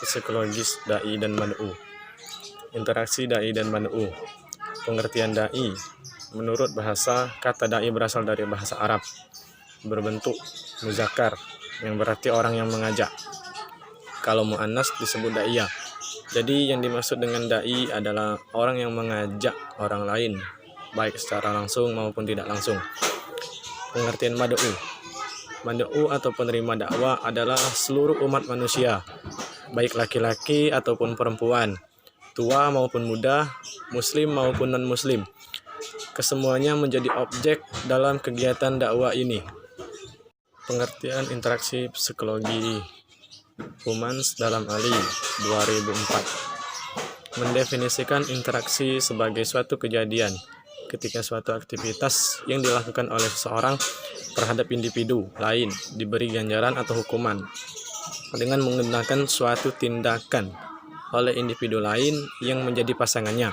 psikologis dai dan mad'u. Interaksi dai dan mad'u. Pengertian dai. Menurut bahasa, kata dai berasal dari bahasa Arab, berbentuk muzakkar, yang berarti orang yang mengajak. Kalau muannas disebut da'iyah. Jadi yang dimaksud dengan dai adalah orang yang mengajak orang lain, baik secara langsung maupun tidak langsung. Pengertian mad'u. Mad'u atau penerima dakwah adalah seluruh umat manusia, baik laki-laki ataupun perempuan, tua maupun muda, muslim maupun non-muslim. Kesemuanya menjadi objek dalam kegiatan dakwah ini. Pengertian interaksi psikologi Humans dalam Ali 2004 mendefinisikan interaksi sebagai suatu kejadian ketika suatu aktivitas yang dilakukan oleh seseorang terhadap individu lain diberi ganjaran atau hukuman dengan menggunakan suatu tindakan oleh individu lain yang menjadi pasangannya.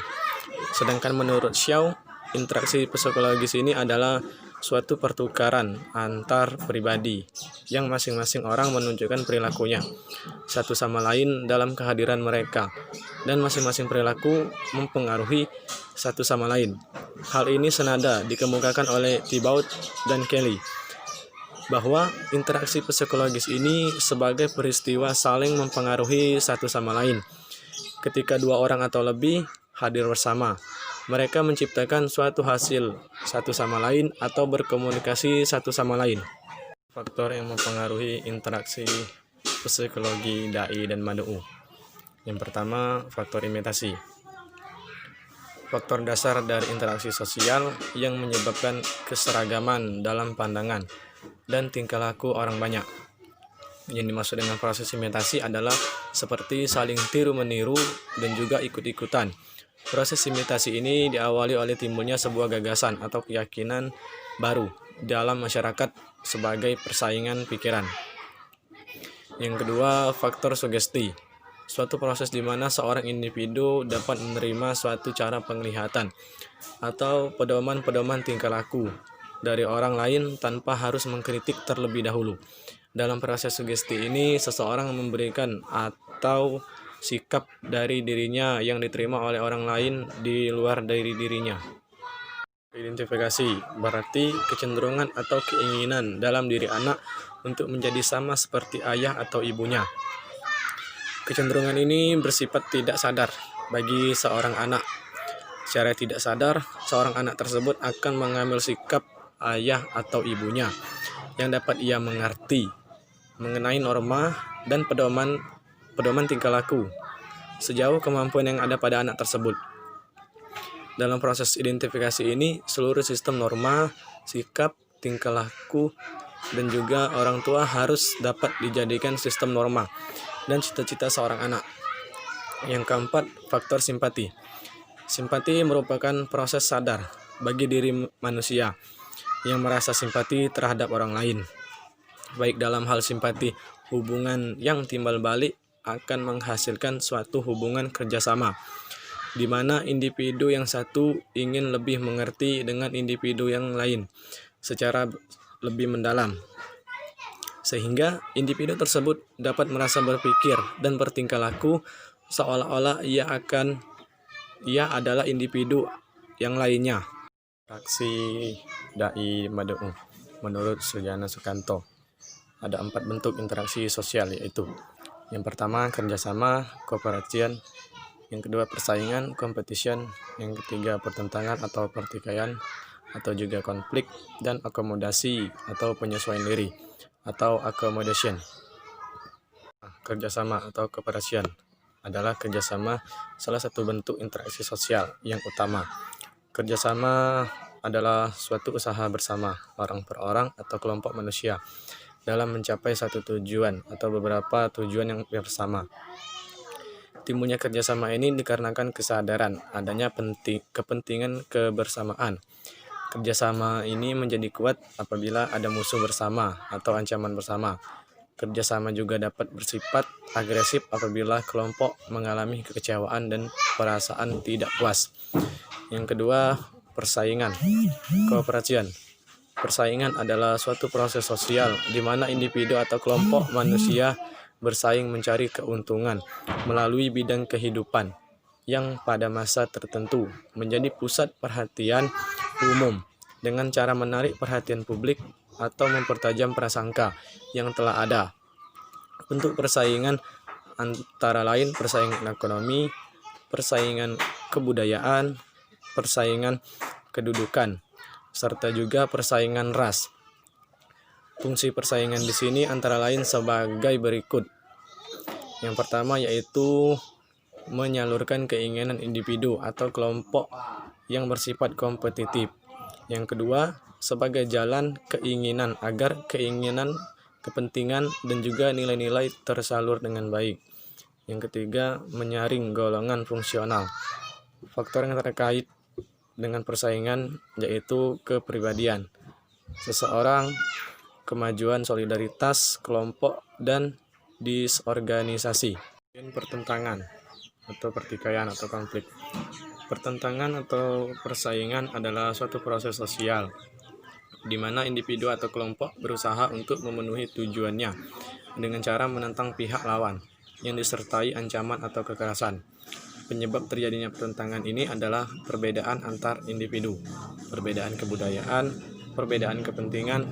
Sedangkan menurut Shaw, interaksi psikologis ini adalah suatu pertukaran antar pribadi yang masing-masing orang menunjukkan perilakunya satu sama lain dalam kehadiran mereka, dan masing-masing perilaku mempengaruhi satu sama lain. Hal ini senada dikemukakan oleh Thibault dan Kelly bahwa interaksi psikologis ini sebagai peristiwa saling mempengaruhi satu sama lain. Ketika dua orang atau lebih hadir bersama, mereka menciptakan suatu hasil satu sama lain atau berkomunikasi satu sama lain. Faktor yang mempengaruhi interaksi psikologi dai dan mad'u. Yang pertama, faktor imitasi. Faktor dasar dari interaksi sosial yang menyebabkan keseragaman dalam pandangan dan tingkah laku orang banyak. Yang dimaksud dengan proses imitasi adalah seperti saling tiru-meniru dan juga ikut-ikutan. Proses imitasi ini diawali oleh timbulnya sebuah gagasan atau keyakinan baru dalam masyarakat sebagai persaingan pikiran. Yang kedua, faktor sugesti. Suatu proses di mana seorang individu dapat menerima suatu cara penglihatan atau pedoman-pedoman tingkah laku dari orang lain tanpa harus mengkritik terlebih dahulu. Dalam proses sugesti ini, seseorang memberikan atau sikap dari dirinya yang diterima oleh orang lain di luar dari dirinya. Identifikasi berarti kecenderungan atau keinginan dalam diri anak untuk menjadi sama seperti ayah atau ibunya. Kecenderungan ini bersifat tidak sadar bagi seorang anak. Secara tidak sadar, seorang anak tersebut akan mengambil sikap ayah atau ibunya yang dapat ia mengerti mengenai norma dan pedoman tingkah laku sejauh kemampuan yang ada pada anak tersebut. Dalam proses identifikasi ini, seluruh sistem norma, sikap, tingkah laku, dan juga orang tua harus dapat dijadikan sistem norma dan cita-cita seorang anak. Yang keempat, faktor simpati. Simpati merupakan proses sadar bagi diri manusia yang merasa simpati terhadap orang lain. Baik dalam hal simpati, hubungan yang timbal balik akan menghasilkan suatu hubungan kerjasama, di mana individu yang satu ingin lebih mengerti dengan individu yang lain secara lebih mendalam, sehingga individu tersebut dapat merasa berpikir dan bertingkah laku seolah-olah ia adalah individu yang lainnya. Interaksi dai mad'u. Menurut Suryana Sukanto, ada 4 bentuk interaksi sosial, yaitu yang pertama kerjasama, cooperation, yang kedua persaingan, competition, yang ketiga pertentangan atau pertikaian atau juga konflik, dan akomodasi atau penyesuaian diri atau accommodation. Kerjasama atau cooperation adalah kerjasama salah satu bentuk interaksi sosial yang utama. Kerjasama adalah suatu usaha bersama orang per orang atau kelompok manusia dalam mencapai satu tujuan atau beberapa tujuan yang bersama. Timbulnya kerjasama ini dikarenakan kesadaran adanya kepentingan kebersamaan. Kerjasama ini menjadi kuat apabila ada musuh bersama atau ancaman bersama. Kerjasama juga dapat bersifat agresif apabila kelompok mengalami kekecewaan dan perasaan tidak puas. Yang kedua, persaingan, cooperation. Persaingan adalah suatu proses sosial di mana individu atau kelompok manusia bersaing mencari keuntungan melalui bidang kehidupan yang pada masa tertentu menjadi pusat perhatian umum dengan cara menarik perhatian publik atau mempertajam prasangka yang telah ada. Untuk persaingan antara lain persaingan ekonomi, persaingan kebudayaan, persaingan kedudukan, serta juga persaingan ras. Fungsi persaingan di sini antara lain sebagai berikut. Yang pertama yaitu menyalurkan keinginan individu atau kelompok yang bersifat kompetitif. Yang kedua, sebagai jalan keinginan agar keinginan, kepentingan, dan juga nilai-nilai tersalur dengan baik. Yang ketiga, menyaring golongan fungsional. Faktor yang terkait dengan persaingan yaitu kepribadian seseorang, kemajuan solidaritas kelompok, dan disorganisasi. Pertentangan atau pertikaian atau konflik. Pertentangan atau persaingan adalah suatu proses sosial di mana individu atau kelompok berusaha untuk memenuhi tujuannya dengan cara menentang pihak lawan yang disertai ancaman atau kekerasan. Penyebab terjadinya pertentangan ini adalah perbedaan antar individu, perbedaan kebudayaan, perbedaan kepentingan,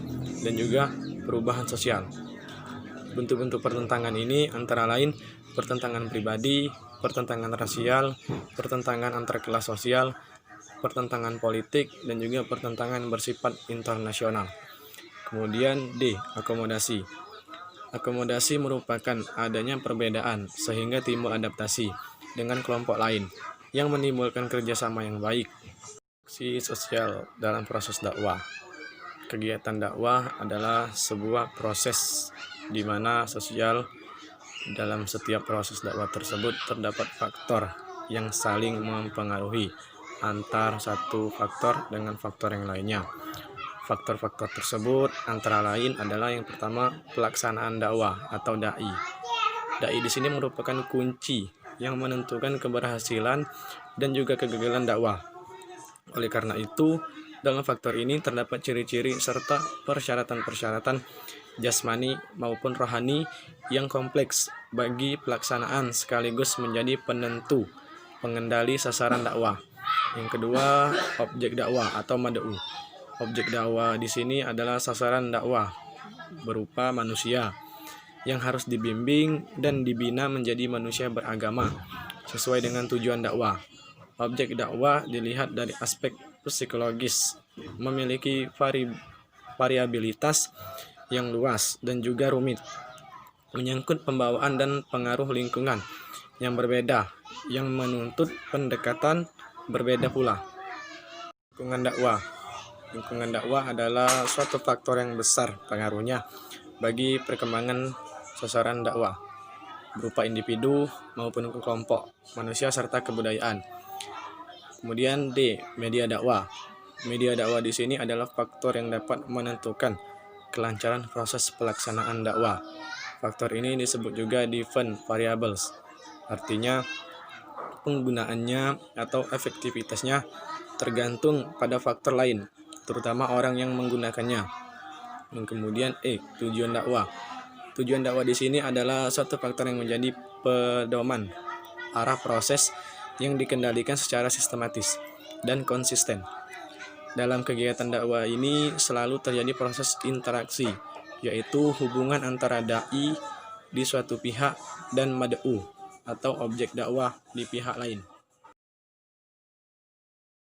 dan juga perubahan sosial. Bentuk-bentuk pertentangan ini antara lain pertentangan pribadi, pertentangan rasial, pertentangan antar kelas sosial, pertentangan politik, dan juga pertentangan bersifat internasional. Kemudian D. Akomodasi. Akomodasi merupakan adanya perbedaan sehingga timbul adaptasi dengan kelompok lain yang menimbulkan kerjasama yang baik. Aksi sosial dalam proses dakwah. Kegiatan dakwah adalah sebuah proses di mana sosial dalam setiap proses dakwah tersebut terdapat faktor yang saling mempengaruhi antar satu faktor dengan faktor yang lainnya. Faktor-faktor tersebut antara lain adalah yang pertama pelaksanaan dakwah atau dai. Dai di sini merupakan kunci yang menentukan keberhasilan dan juga kegagalan dakwah. Oleh karena itu, dalam faktor ini terdapat ciri-ciri serta persyaratan-persyaratan jasmani maupun rohani yang kompleks bagi pelaksanaan sekaligus menjadi penentu pengendali sasaran dakwah. Yang kedua, objek dakwah atau mad'u. Objek dakwah di sini adalah sasaran dakwah berupa manusia yang harus dibimbing dan dibina menjadi manusia beragama sesuai dengan tujuan dakwah. Objek dakwah dilihat dari aspek psikologis, memiliki variabilitas yang luas dan juga rumit, menyangkut pembawaan dan pengaruh lingkungan yang berbeda, yang menuntut pendekatan berbeda pula. Lingkungan dakwah. Lingkungan dakwah adalah suatu faktor yang besar pengaruhnya bagi perkembangan sasaran dakwah berupa individu maupun kelompok, manusia serta kebudayaan. Kemudian D. Media dakwah. Media dakwah di sini adalah faktor yang dapat menentukan kelancaran proses pelaksanaan dakwah. Faktor ini disebut juga different variables. Artinya penggunaannya atau efektivitasnya tergantung pada faktor lain, terutama orang yang menggunakannya. Dan kemudian tujuan dakwah. Tujuan dakwah di sini adalah suatu faktor yang menjadi pedoman arah proses yang dikendalikan secara sistematis dan konsisten. Dalam kegiatan dakwah ini selalu terjadi proses interaksi, yaitu hubungan antara dai di suatu pihak dan mad'u atau objek dakwah di pihak lain.